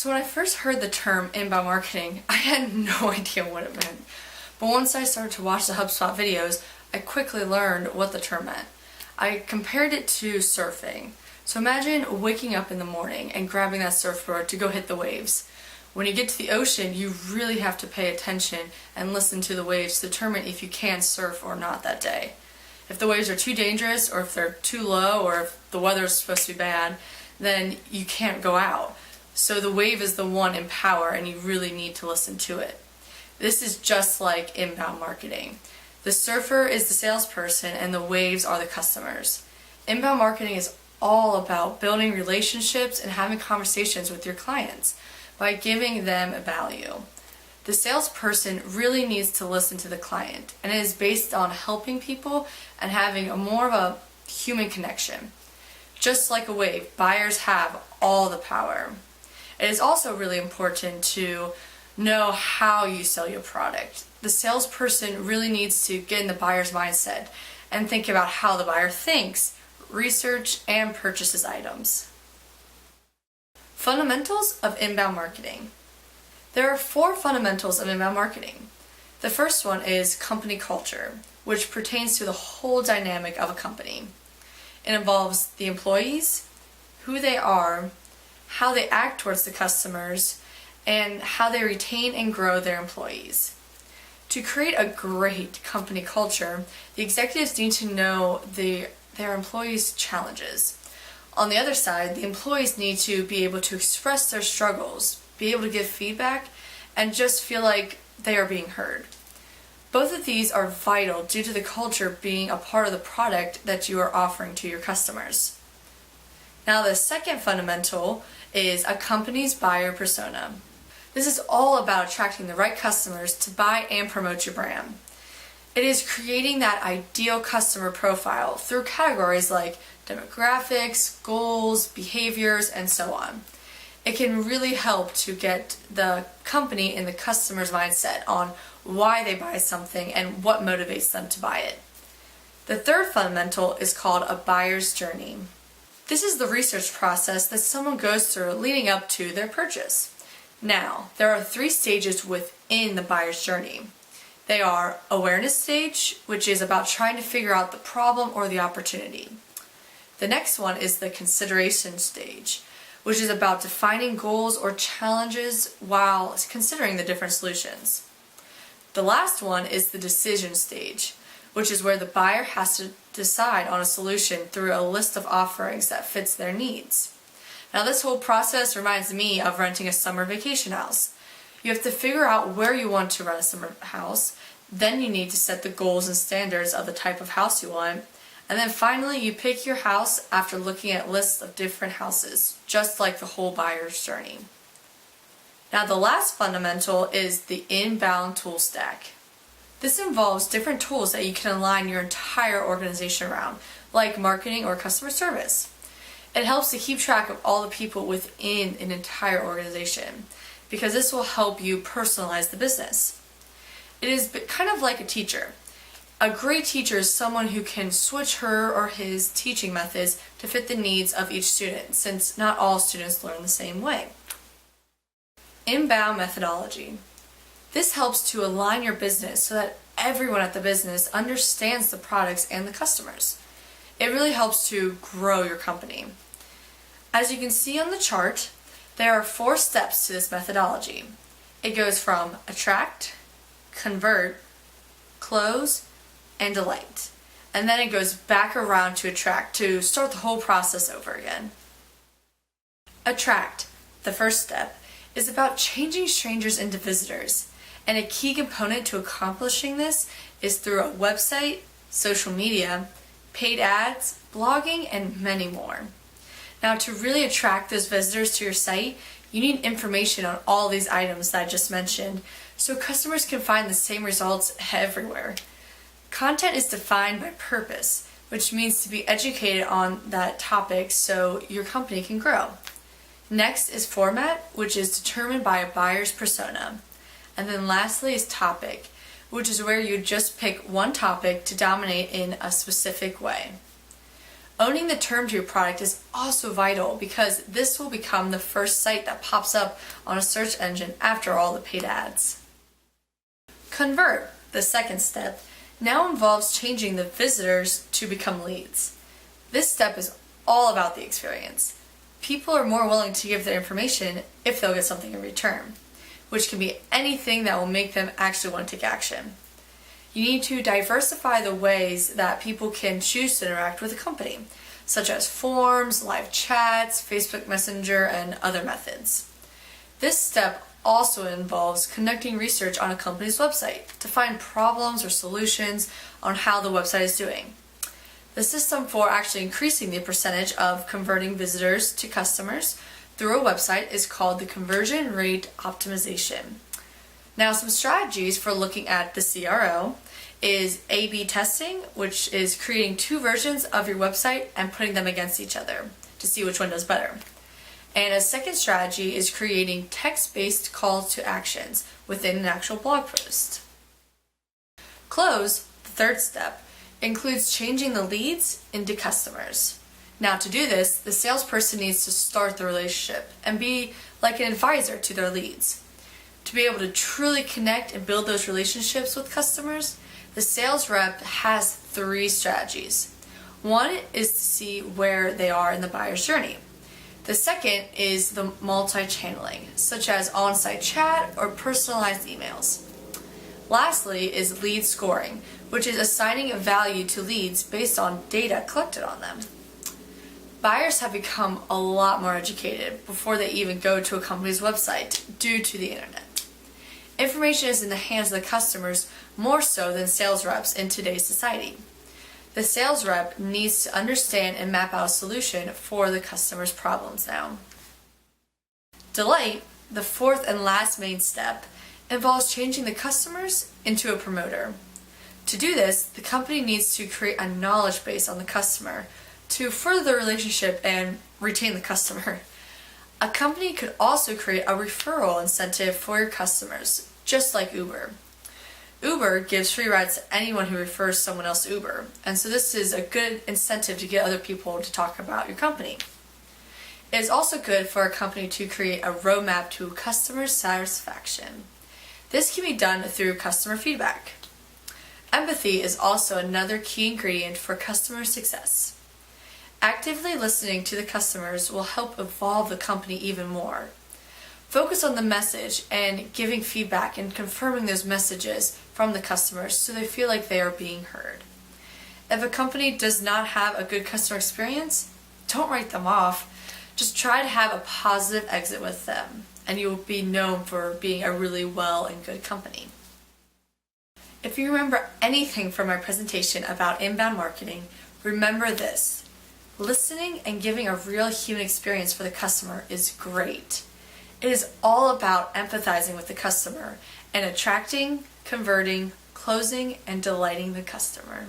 So when I first heard the term inbound marketing, I had no idea what it meant. But once I started to watch the HubSpot videos, I quickly learned what the term meant. I compared it to surfing. So imagine waking up in the morning and grabbing that surfboard to go hit the waves. When you get to the ocean, you really have to pay attention and listen to the waves to determine if you can surf or not that day. If the waves are too dangerous, or if they're too low, or if the weather is supposed to be bad, then you can't go out. So the wave is the one in power, and you really need to listen to it. This is just like inbound marketing. The surfer is the salesperson, and the waves are the customers. Inbound marketing is all about building relationships and having conversations with your clients by giving them a value. The salesperson really needs to listen to the client, and it is based on helping people and having more of a human connection. Just like a wave, buyers have all the power. It is also really important to know how you sell your product. The salesperson really needs to get in the buyer's mindset and think about how the buyer thinks, research, and purchases items. Fundamentals of inbound marketing. There are 4 fundamentals of inbound marketing. The first one is company culture, which pertains to the whole dynamic of a company. It involves the employees, who they are, how they act towards the customers, and how they retain and grow their employees. To create a great company culture, the executives need to know their employees' challenges. On the other side, the employees need to be able to express their struggles, be able to give feedback, and just feel like they are being heard. Both of these are vital due to the culture being a part of the product that you are offering to your customers. Now, the second fundamental is a company's buyer persona. This is all about attracting the right customers to buy and promote your brand. It is creating that ideal customer profile through categories like demographics, goals, behaviors, and so on. It can really help to get the company in the customer's mindset on why they buy something and what motivates them to buy it. The third fundamental is called a buyer's journey. This is the research process that someone goes through leading up to their purchase. Now, there are 3 stages within the buyer's journey. They are awareness stage, which is about trying to figure out the problem or the opportunity. The next one is the consideration stage, which is about defining goals or challenges while considering the different solutions. The last one is the decision stage, which is where the buyer has to decide on a solution through a list of offerings that fits their needs. Now, this whole process reminds me of renting a summer vacation house. You have to figure out where you want to rent a summer house, then you need to set the goals and standards of the type of house you want, and then finally you pick your house after looking at lists of different houses, just like the whole buyer's journey. Now, the last fundamental is the inbound tool stack. This involves different tools that you can align your entire organization around, like marketing or customer service. It helps to keep track of all the people within an entire organization, because this will help you personalize the business. It is kind of like a teacher. A great teacher is someone who can switch her or his teaching methods to fit the needs of each student, since not all students learn the same way. Inbound methodology. This helps to align your business so that everyone at the business understands the products and the customers. It really helps to grow your company. As you can see on the chart, there are 4 steps to this methodology. It goes from attract, convert, close, and delight. And then it goes back around to attract to start the whole process over again. Attract, the first step, is about changing strangers into visitors. And a key component to accomplishing this is through a website, social media, paid ads, blogging, and many more. Now, to really attract those visitors to your site, you need information on all these items that I just mentioned, so customers can find the same results everywhere. Content is defined by purpose, which means to be educated on that topic so your company can grow. Next is format, which is determined by a buyer's persona. And then lastly is topic, which is where you just pick one topic to dominate in a specific way. Owning the term to your product is also vital because this will become the first site that pops up on a search engine after all the paid ads. Convert, the second step, now involves changing the visitors to become leads. This step is all about the experience. People are more willing to give their information if they'll get something in return, which can be anything that will make them actually want to take action. You need to diversify the ways that people can choose to interact with a company, such as forums, live chats, Facebook Messenger, and other methods. This step also involves conducting research on a company's website to find problems or solutions on how the website is doing. The system for actually increasing the percentage of converting visitors to customers through a website is called the conversion rate optimization. Now, some strategies for looking at the CRO is A/B testing, which is creating two versions of your website and putting them against each other to see which one does better. And a second strategy is creating text-based calls to actions within an actual blog post. Close, the third step, includes changing the leads into customers. Now, to do this, the salesperson needs to start the relationship and be like an advisor to their leads. To be able to truly connect and build those relationships with customers, the sales rep has three strategies. One is to see where they are in the buyer's journey. The second is the multi-channeling, such as on-site chat or personalized emails. Lastly is lead scoring, which is assigning a value to leads based on data collected on them. Buyers have become a lot more educated before they even go to a company's website due to the internet. Information is in the hands of the customers more so than sales reps in today's society. The sales rep needs to understand and map out a solution for the customer's problems now. Delight, the fourth and last main step, involves changing the customers into a promoter. To do this, the company needs to create a knowledge base on the customer to further the relationship and retain the customer. A company could also create a referral incentive for your customers, just like Uber. Uber gives free rides to anyone who refers someone else to Uber, and so this is a good incentive to get other people to talk about your company. It is also good for a company to create a roadmap to customer satisfaction. This can be done through customer feedback. Empathy is also another key ingredient for customer success. Actively listening to the customers will help evolve the company even more. Focus on the message and giving feedback and confirming those messages from the customers so they feel like they are being heard. If a company does not have a good customer experience, don't write them off. Just try to have a positive exit with them, and you will be known for being a really well and good company. If you remember anything from our presentation about inbound marketing, remember this. Listening and giving a real human experience for the customer is great. It is all about empathizing with the customer and attracting, converting, closing, and delighting the customer.